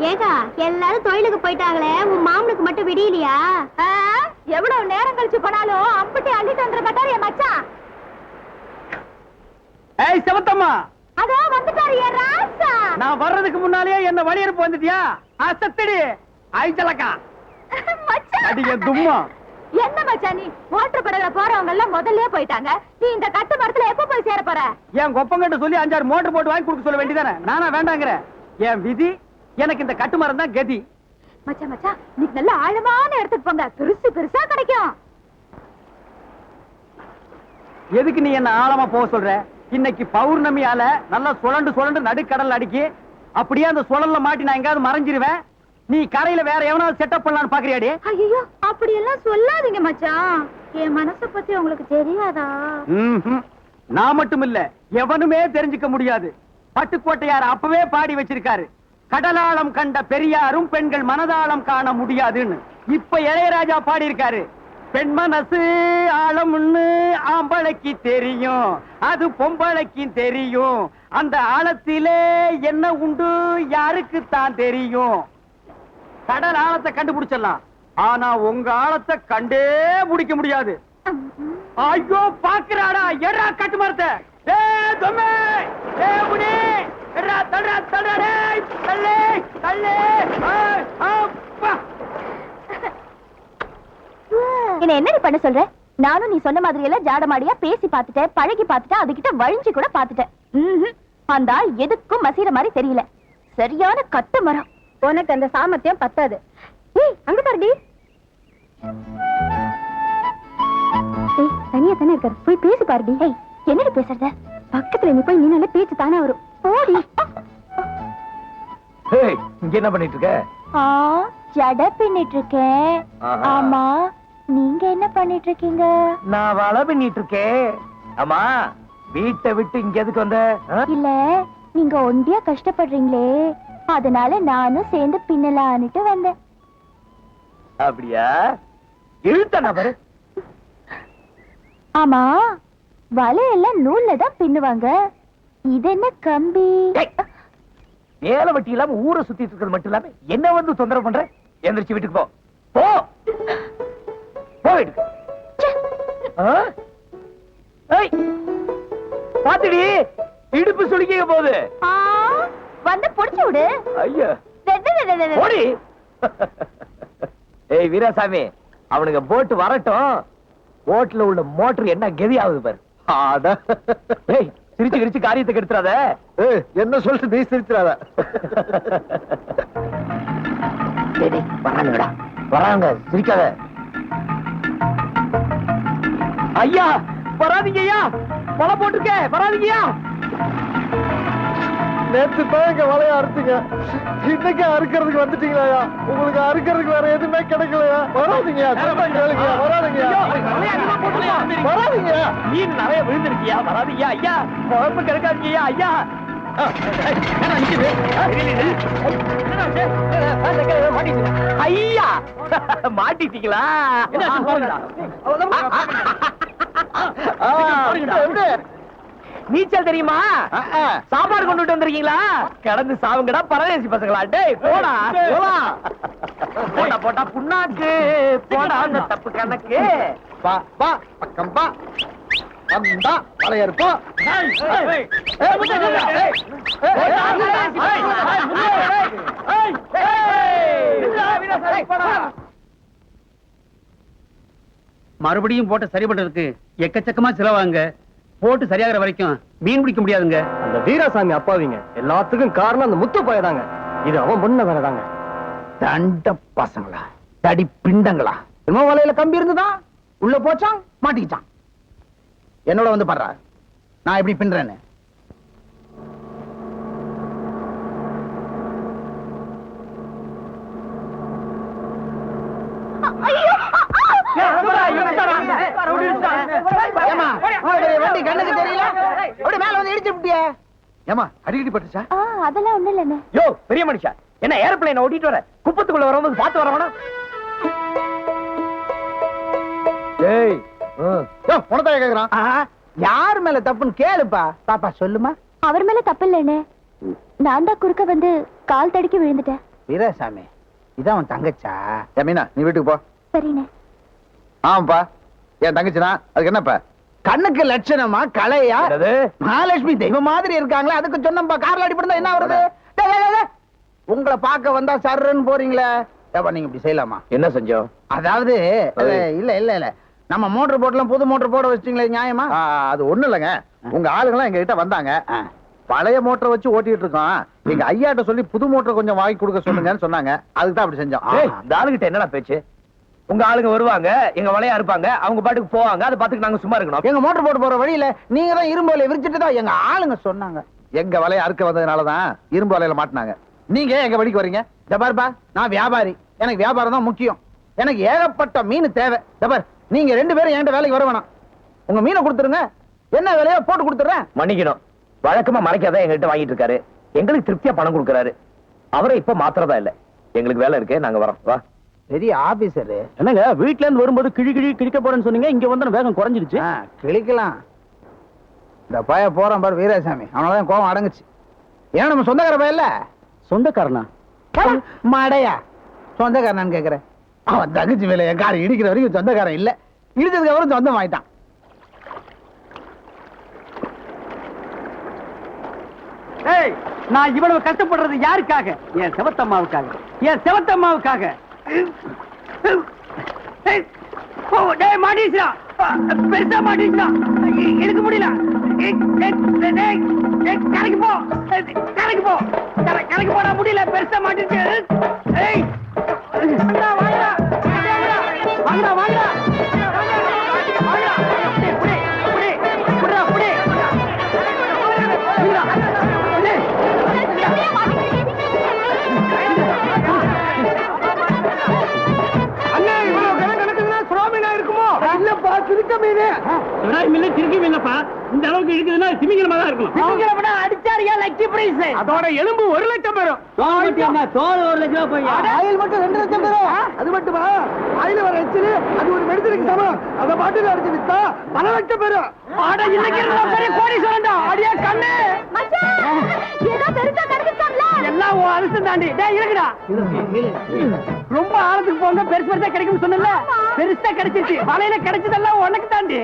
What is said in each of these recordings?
ஏகா எல்லாரும் தொழிலுக்கு போயிட்டாங்களே, உன் மாமனுக்கு மட்டும் விடியலையா? எவ்வளவு நேரம் கழிச்சு போனாலும் அம்பட்டி அள்ளிட்டு வந்துட மாட்டாரு என் மச்சான். ஏய் செவத்தம்மா, அதோ வந்துட்டாரு என் ராசா. நான் வர்றதுக்கு முன்னாலேயே என்ன வழியறுப்பு வந்துட்டியா? சத்தடி ஐச்சலக்கா மச்சான் அடிங்க தும்மா. என்ன மச்சான் நீ? மோட்டர் படகுல போறவங்க எல்லாம் முதல்லயே போயிட்டாங்க. நீ இந்த கட்டு மரத்துல எப்ப போய் சேர போற? என் கொப்பங்கிட்ட சொல்லி 5-6 மோட்டர் போட்டு வாங்கி கொடுக்க சொல்ல வேண்டியதானே? நானா வேண்டாங்கிற? என் விதி, எனக்கு இந்த கட்டு மரம் தான் கதி. மச்சான் மச்சான், நீங்க நல்ல ஆழமான இடத்துக்கு போங்க, பெருசு பெருசா கிடைக்கும். எதுக்கு நீ என்ன ஆழமா போக சொல்ற? இன்னைக்கு பௌர்ணமியால நல்லா சுழண்டு நடுக்கடல் அடிக்கி, அப்படியே அந்த சுழல்ல மாட்டி நான் எங்காவது மறைஞ்சிருவேன். நீ கரையில வேற எவனாவது செட்டப் பண்ணலான்னு பாக்குறியாடி? ஐயோ அப்படி எல்லாம் சொல்லாதீங்க மச்சான், என் மனச பத்தி உங்களுக்கு தெரியாதா? நான் மட்டும் இல்ல, எவனுமே தெரிஞ்சுக்க முடியாது. பட்டுக்கோட்டையார் அப்பவே பாடி வச்சிருக்காரு, கடலாளம் கண்ட பெரியாரும் பெண்கள் மனதாளம் காண முடியாதுன்னு. இப்ப இளையராஜா பாடி இருக்காரு, பெண் மனசு ஆழம்னு ஆம்பளைக்கு தெரியும், அது பொம்பளைக்கு தெரியும், அந்த ஆழத்திலே என்ன உண்டு யாருக்கு தான் தெரியும். கடல் ஆழத்தை கண்டுபிடிச்சிடலாம், ஆனா உங்க ஆழத்தை கண்டே பிடிக்க முடியாது. ஐயோ பாக்குறாடா, எடா கட்டு மரத்தை. என்ன பண்ண சொல்ற? நானும் நீ சொன்ன மாதிரி எல்லாம் ஜாடமாடியா பேசி பாத்துட்டேன், பழகி பாத்துட்டேன், அதுகிட்ட வழிஞ்சு கூட பாத்துட்டேன். அந்த ஆள் எதுக்கும் மசீர மாதிரி தெரியல, சரியான கட்டு மரம். உனக்கு அந்த சாமர்த்தியம் பத்தாது. அங்க பாருடி, தனியா தானே இருக்காரு, போய் பேசி பாருடி. என்னடி பேசுறத? பக்கத்துல நீ போய் நின்னால பேச்சு தானே வரும், போடி. இங்க என்ன பண்ணிட்டு இருக்க? ஜட பின்னிட்டு இருக்கேன். ஆமா, நீங்க என்ன பண்ணிட்டு இருக்கீங்க? நான் வலை பின்னிட்டு இருக்கேன். ஆமா, வீட்டை விட்டு இங்க எதுக்கு வந்த? இல்ல, நீங்க ஒண்டியா கஷ்டப்படுறீங்களே, அதனால நானும் சேர்ந்து பின்னலான்னுட்டு வந்தேன். அப்படியா? இழுத்த நபரு. ஆமா, வலையெல்லாம் நூல்ல தான் பின்னுவாங்க, இது என்ன கம்பி? வேலை வட்டி இல்லாம ஊரை சுத்திட்டு இருக்கிறது மட்டும் இல்லாம என்ன வந்து தொந்தரவு பண்ற? எந்திரிச்சு வீட்டுக்கு போ. போ போ வீட்டுக்கு. பாத்துடி, இடுப்பு சுளுக்கிக்க போகுது. வந்து புடிச்சு விடு. ஐயோ ஓடி. ஏய் வீராசாமி, அவனுக்கு போட்டு வரட்டும், போட்ல உள்ள மோட்டர் என்ன கதி ஆகுது பாரு. ஏய் சிரிச்சு கிரிச்சு காரியத்தை கெடுத்துறாத. என்ன சொல்லிட்டு நீ சிரிச்சுறாத. வராங்கடா, வராங்க, சிரிக்காத. ஐயா வராதீங்க ஐயா, வலை போட்டுருக்க, வராதீங்கய்யா. நேற்று தான் வலைய அறுத்துங்க, இன்னைக்கு அறுக்கிறதுக்கு வந்துட்டீங்களா? உங்களுக்கு அறுக்கிறதுக்கு வேற எதுவுமே கிடைக்கலையா? வராதீங்க, வராதீங்க. மீன் நிறைய விழுந்திருக்கியா? வராதீங்க ஐயா, குழம்பு கிடைக்காதீங்கய்யா ஐயா. ஐயா மாட்டிட்டீங்களா? நீச்சல் தெரியுமா? சாப்பாடு கொண்டுட்டு வந்திருக்கீங்களா? கடந்து சாவுங்கடா பரதேசி பசங்களா. டேய் போடா போடா போட்டா புண்ணாக்கு போடா. அந்த தப்பு கணக்கு பா பா பக்கம் பா அந்தா வளையறுப்போ. மறுபடியும் போட்ட சரி பண்றதுக்கு எக்கச்சக்கமா செலவாங்க. போட்டு சரியாகிற வரைக்கும் மீன் பிடிக்க முடியாதுங்க. அந்த வீராசாமி அப்பாவிங்க எல்லாத்துக்கும் காரணம் அந்த முத்து போயதாங்க. இது அவன் முன்ன வேறதாங்க. தண்ட பசங்களா, தடி பிண்டங்களா. இன்னும் வலையில கம்பி இருந்துதான் உள்ள போச்சான், மாட்டிக்கிச்சான். என்னோட வந்து பாடுறா, நான் எப்படி பின்றேன்னு. வண்டி கண்ணுக்கு தெரியல, அப்படி மேல வந்து இடிச்சு விட்டியா? ஏமா அடிக்கடி பட்டுச்சா? அதெல்லாம் ஒண்ணு இல்ல. யோ பெரிய மனுஷா, என்ன ஏரோப்ளேன் ஓட்டிட்டு வர, குப்பத்துக்குள்ள வரும்போது பார்த்து வரவனா? ஏய் யோ உனதான் கேக்குறான். யார் மேல தப்புன்னு கேளுப்பா. பாப்பா சொல்லுமா. அவர் மேல தப்பு இல்லன்னு, நான் தான் குறுக்க வந்து கால் தடுக்கி விழுந்துட்டேன். வீராசாமி இதான் அவன் தங்கச்சா? மீனா நீ வீட்டுக்கு போ. சரிண்ணே. ஆமாப்பா, என் தங்கச்சினா அதுக்கு என்னப்பா? கண்ணுக்கு லட்சணமா கலையா? மகாலட்சுமி தெய்வம் மாதிரி இருக்காங்களா, அதுக்கு சொன்னப்பா. கார்ல அடிப்படா என்ன வருது? உங்களை பார்க்க வந்தா சர்ன்னு போறீங்களே, நீங்க இப்படி செய்யலாமா? என்ன செஞ்சோம்? அதாவது இல்ல இல்ல இல்ல, நம்ம மோட்டர் போட்லாம் புது மோட்டர் போட வச்சிட்டீங்களே, நியாயமா? அது ஒண்ணு இல்லைங்க, உங்க ஆளுங்கெல்லாம் எங்க கிட்ட வந்தாங்க. பழைய மோட்டரை வச்சு ஓட்டிட்டு இருக்கோம், எங்க ஐயாட்ட சொல்லி புது மோட்டர் கொஞ்சம் வாங்கி கொடுக்க சொல்லுங்கன்னு சொன்னாங்க. அதுக்கு தான் அப்படி செஞ்சோம். இந்த ஆளுகிட்ட என்னடா பேச்சு? உங்க ஆளுங்க வருவாங்க, எங்க வலையா இருப்பாங்க, அவங்க பாட்டுக்கு போவாங்க, அதை பாத்துக்கு நாங்க சும்மா இருக்கணும். எங்க மோட்டர் போட்டு போற வழியில நீங்க தான் இரும்பு வலையை விரிச்சிட்டு தான் எங்க ஆளுங்க சொன்னாங்க. எங்க வலையை அறுக்க வந்ததுனாலதான் இரும்பு வலையில மாட்டினாங்க. நீங்க எங்க வழிக்கு வரீங்க? ஜபார்பா, நான் வியாபாரி, எனக்கு வியாபாரம் தான் முக்கியம். எனக்கு ஏகப்பட்ட மீன் தேவை. ஜபார், நீங்க 2 பேரும் என்கிட்ட வேலைக்கு வர வேணாம். உங்க மீனை கொடுத்துருங்க, என்ன வேலையோ போட்டு கொடுத்துறேன். மன்னிக்கணும், வழக்கமா மறைக்காதான் எங்ககிட்ட வாங்கிட்டு இருக்காரு. எங்களுக்கு திருப்தியா பணம் கொடுக்கறாரு. அவரை இப்ப மாத்திரதா இல்ல. எங்களுக்கு வேலை இருக்கு, நாங்க வரோம். வா. பெரிய ஆபீசர் என்னங்க, வீட்ல இருந்து வரும்போது கிழிக்க போறேன்னு சொன்னீங்க, இங்க வந்து வேகம் குறைஞ்சிருச்சு. கிழிக்கலாம். இந்த பய போறான் பாரு வீராசாமி, அவனதான் கோவம் அடங்குச்சு. ஏன் நம்ம சொந்தக்கார பையன் இல்ல? சொந்தக்காரனா? மடையா சொந்தக்காரனான்னு கேக்குறேன். அவன் தகுச்சி வேலை என் காரை இடிக்கிற வரைக்கும் சொந்தக்காரன் இல்ல, இடிச்சதுக்கு அப்புறம் சொந்தம் ஆயிட்டான். நான் இவ்வளவு கஷ்டப்படுறது யாருக்காக? என் செவத்தம்மாவுக்காக, என் செவத்தம்மாவுக்காக. மாட்டீங்களா? பெருசா மாட்டீங்களா? எடுக்க முடியல. கரைக்கு போ, கரைக்கு போ, கரைக்கு போட முடியல. பெருசா மாட்டிச்சு. வாங்கடா வாங்கடா இந்த அளவுக்கு இருக்குதுன்னா திமிங்கலமா தான் இருக்கும். திமிங்கலமா அடிச்சாரியா லக்கி பிரைஸ். அதோட எலும்பு 1 லட்சம் பெறும். தோல் 1 லட்சம் போய் ஆயில் மட்டும் 2 லட்சம் பெறும். அது மட்டுமா? ஆயில் வர எச்சில் அது ஒரு மெடிசனுக்கு சமம். அத பாட்டுல அடிச்சு வித்தா பல லட்சம் பெறும். ஆட இன்னைக்கு பெரிய கோடி சொல்லண்டா. அடியே கண்ணு மச்சான், ஏதோ பெருசா கிடைச்சிட்டாம்ல. எல்லாம் ஓ அரசு தாண்டி. டேய் இருக்குடா, ரொம்ப ஆழத்துக்கு போங்க, பெருசு பெருசா கிடைக்கும்னு சொன்னல, பெருசா கிடைச்சிருச்சு. வலையில கிடைச்சதெல்லாம் உனக்கு தாண்டி.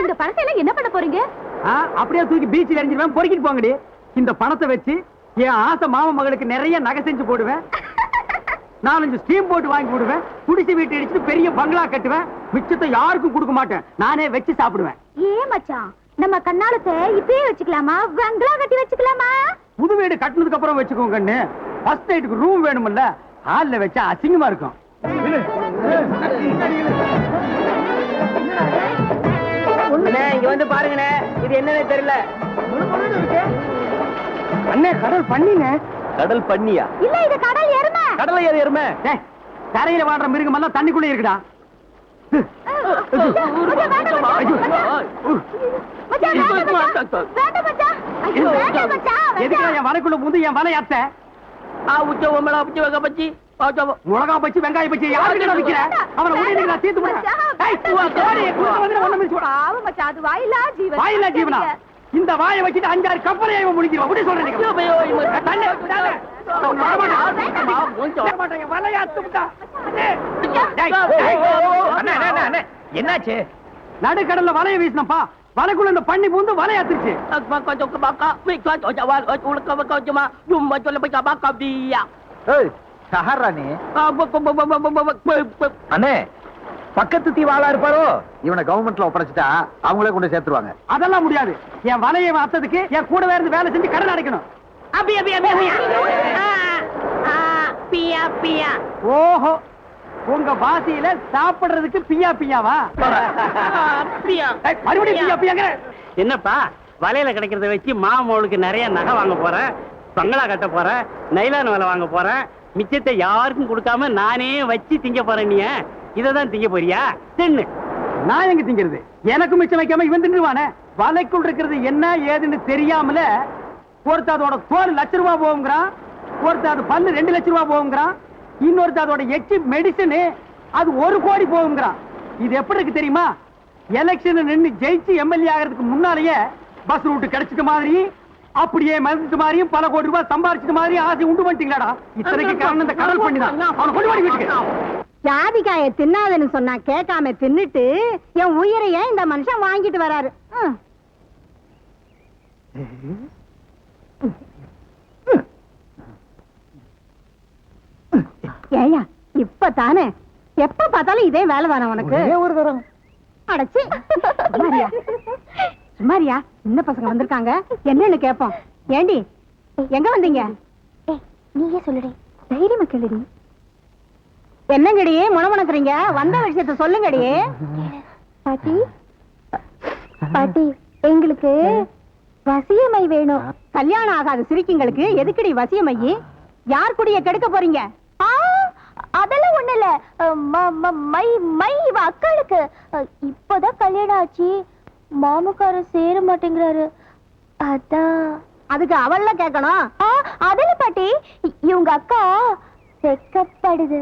இந்த பணத்தை எல்லாம் என்ன பண்ண போறீங்க? அப்படியே தூக்கி பீச்சில் எறிஞ்சிருவேன். பொறுக்கிட்டு போங்கடி. இந்த பணத்தை வச்சு என் ஆசை மாமா மகளுக்கு நிறைய நகை செஞ்சு போடுவேன். 4-5 ஸ்டீம் போட்டு வாங்கி போடுவேன். குடிசை வீட்டு அடிச்சுட்டு பெரிய பங்களா கட்டுவேன். மிச்சத்தை யாருக்கும் கொடுக்க மாட்டேன், நானே வச்சு சாப்பிடுவேன். ஏன் மச்சான், நம்ம கண்ணாலத்தை இப்பயே வச்சுக்கலாமா? பங்களா கட்டி வச்சுக்கலாமா? புது வீடு கட்டினதுக்கு அப்புறம் வச்சுக்கோங்க கண்ணு. ஃபர்ஸ்ட் நைட்டுக்கு ரூம் வேணும்ல, ஹால்ல வச்சா அசிங்கமா இருக்கும். இங்க வந்து பாருங்கண்ணே, இது என்னன்னு தெரியல. அண்ணே, கடல் பண்ணிங்க. கடல் பண்ணியா? இல்ல, இது கடல் எருமை. கடலை ஏறு எருமை. கரையில வாடுற மிருகம் எல்லாம் தண்ணிக்குள்ளே இருக்குடா. எதுக்கு என் வலைக்குள்ள புந்து என் வலை அத்த? மிளகா பச்சி வெங்காய பச்சி யாருக்கு விக்கிற? அவனை உடனே தீர்த்து வாயிலா ஜீவனா? இந்த வாயை வச்சுட்டு 5-6 கப்பலை முடிக்கிறோம். அப்படி சொல்றேன். என்னாச்சு? நடுக்கடல்ல வலைய வீசினப்பா, வலைக்குள்ள இந்த பண்ணி பூந்து வலையாத்துச்சு. அண்ணே, பக்கத்து தீவாளா இருப்பாரோ? இவனை கவர்மெண்ட்ல ஒப்படைச்சிட்டா அவங்களே கொண்டு சேர்த்துருவாங்க. அதெல்லாம் முடியாது. என் வலையை வாத்ததுக்கு என் கூடவே இருந்து வேலை செஞ்சு கடன் அடைக்கணும். ஓஹோ, உங்க பாசியில சாப்பிடுறதுக்கு பியா பியாவா? மறுபடியும் பியா பியாங்க. என்னப்பா, வலையில கிடைக்கிறத வச்சு மாமோளுக்கு நிறைய நகை வாங்க போறேன், பங்களா கட்ட போறேன், நைலான் வலை வாங்க போறேன், மிச்சத்தை யாருக்கும் கொடுக்காம நானே வச்சு திங்க போறேன். நீ இததான் திங்க போறியா? தின்னு. நான் எங்க திங்கிறது? எனக்கும் மிச்சம் வைக்காம இவன் தின்றுவானே. வலைக்குள் இருக்கிறது என்ன ஏதுன்னு தெரியாமல ஒருத்தர் அதோட தோல் ₹1,00,000 போகுங்கிறான், ஒருத்தர் அது பல்லு ₹2,00,000 போகுங்கிறான், இன்னொருத்தர் அதோட எச்சி மெடிசன் அது 1 கோடி போகுங்கிறான். இது எப்படி இருக்கு தெரியுமா? எலெக்ஷன் நின்று ஜெயிச்சு எம்எல்ஏ ஆகிறதுக்கு முன்னாலேயே பஸ் ரூட் கிடைச்சிட்ட மாதிரி அப்படியே மருந்து மாதிரியும் பல கோடி ரூபாய் சம்பாரிச்சது மாதிரியும் ஆசை உண்டு பண்ணிட்டீங்களாடா. இத்தனைக்கு காரணம் இந்த கடல் பண்ணிதான். அவனை கொண்டு வாடி வீட்டுக்கு. ஜாதிக்காய தின்னாதன்னு சொன்னா கேட்காம தின்னுட்டு என் உயிரையே இந்த மனுஷன் வாங்கிட்டு வராரு. ஏயா இப்பதானே எப்ப பார்த்தாலும் இதே வேலை தானே உனக்கு? ஒரு தரம் அடைச்சி சுமாரியா சின்ன பசங்க வந்திருக்காங்க, என்னன்னு கேப்போம். ஏண்டி எங்க வந்தீங்க? நீயே சொல்லுடி, தைரியமா கேளுடி. என்னங்கடி முணமுணக்குறீங்க? வந்த விஷயத்த சொல்லுங்கடி. பாட்டி பாட்டி, எங்களுக்கு வசியமை வேணும். கல்யாணம் ஆகாத சிரிக்கிங்களுக்கு எதுக்குடி வசியமையி? யார் குடிய கெடுக்க போறீங்க? அதெல்லாம் ஒண்ணு இல்ல, மை மை இவ அக்காளுக்கு இப்பதான் கல்யாணம் ஆச்சு, மாமுக்காரர் சேர மாட்டேங்கிறாரு, அதான். அதுக்கு அவள்ல கேட்கணும். அதெல்லாம் பாட்டி, இவங்க அக்கா வெக்கப்படுது.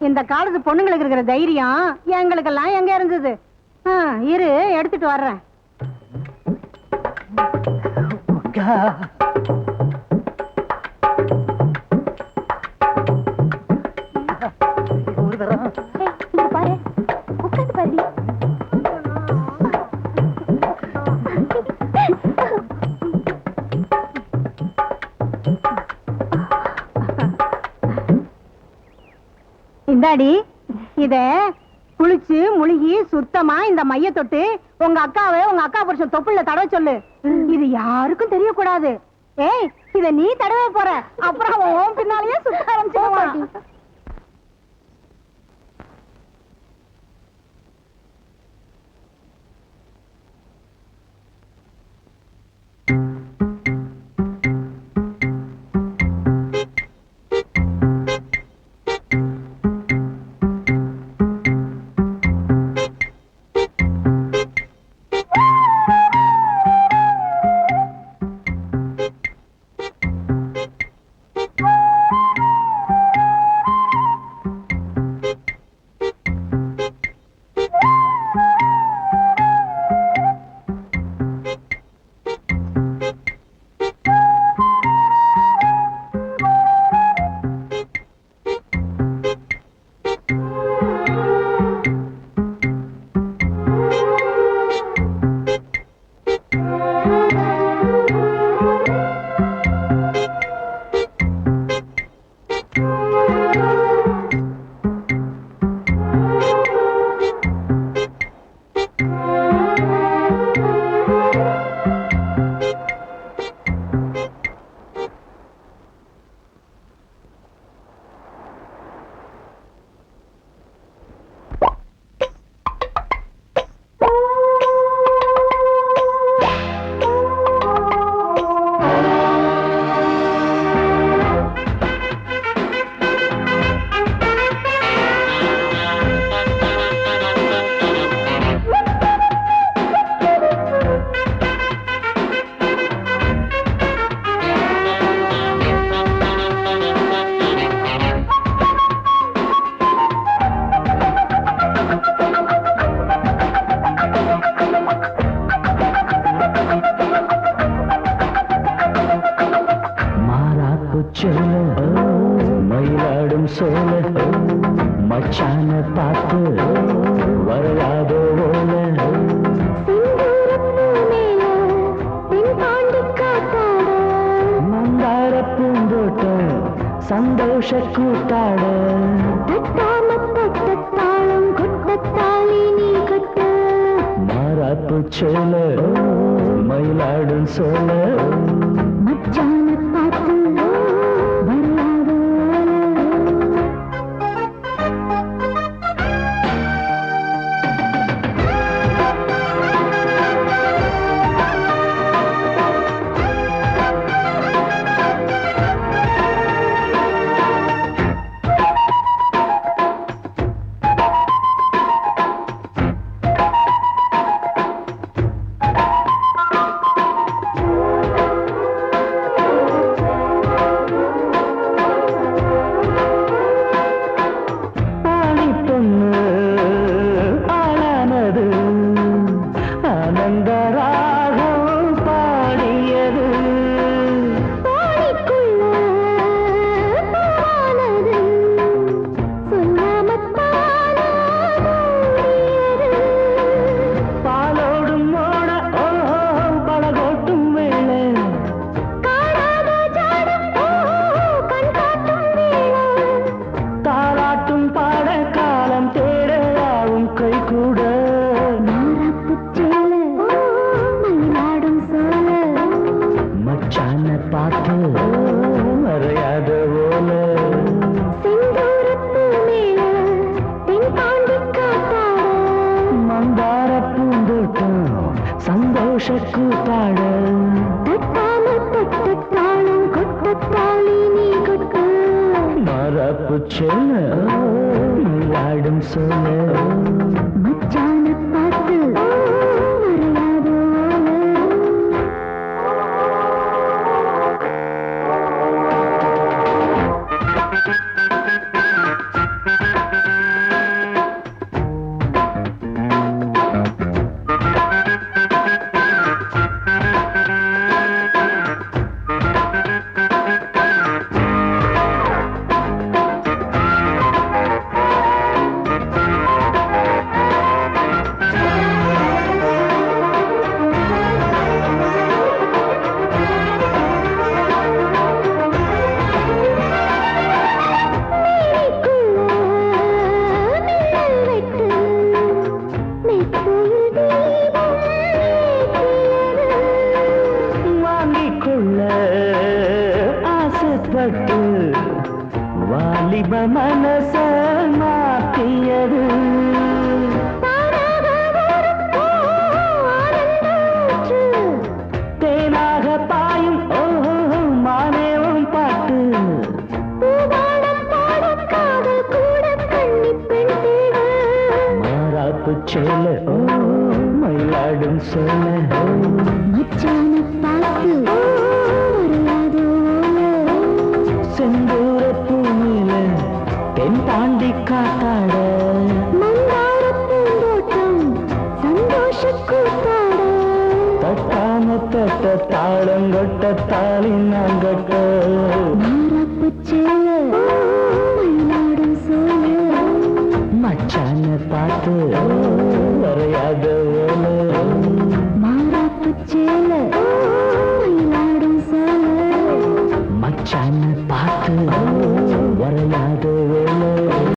இந்த காலத்து பொண்ணுங்களுக்கு இருக்கிற தைரியம் எங்களுக்கெல்லாம் எங்க இருந்தது? இரு எடுத்துட்டு வர்றேன். இங்க பாரு, உட்காந்து பாரு. இந்தாடி, இத குளிச்சு முழுகி சுத்தமா இந்த மைய தொட்டு உங்க அக்காவை உங்க அக்கா புருஷன் தொப்புள்ள தடவை சொல்லு. இது யாருக்கும் தெரியக்கூடாது. ஏய், இத நீ தடவை போற, அப்புறம் உன் பின்னாலேயே சுத்த ஆரம்பிச்சிருவான். மயிலாடும் சோழ மச்சான பார்த்து வரையாதோ ஓல மந்தார பூந்தோட்டம் சந்தோஷ கூட்டாட மாறாப்பு சோழ மயிலாடும் சோழ மச்சான பார்த்து வரையாதோ. செல்ல மயிலாடும் சோல மச்சான பார்த்து மறையாதோ வாங்கிக் கொள்ள ஆசைப்பட்டு வாலிப மனச மாத்தியது தேனாக பாயும் ஓஹோ மானேவும் பாட்டு மாறாப்பு செல்ல மயிலாடும் சொல்ல மச்சான பார்த்து மறையாதோ செந்தூர பூமியில தென் தாண்டி காத்தாட மந்தார பூந்தோட்டம் சந்தோஷ கூத்தாட தட்டாம தட்ட தாளங்கொட்ட தாலி நாங்கட்ட மாறப்பு செல்ல மயிலாடும் சோல மச்சான பார்த்து வரையாத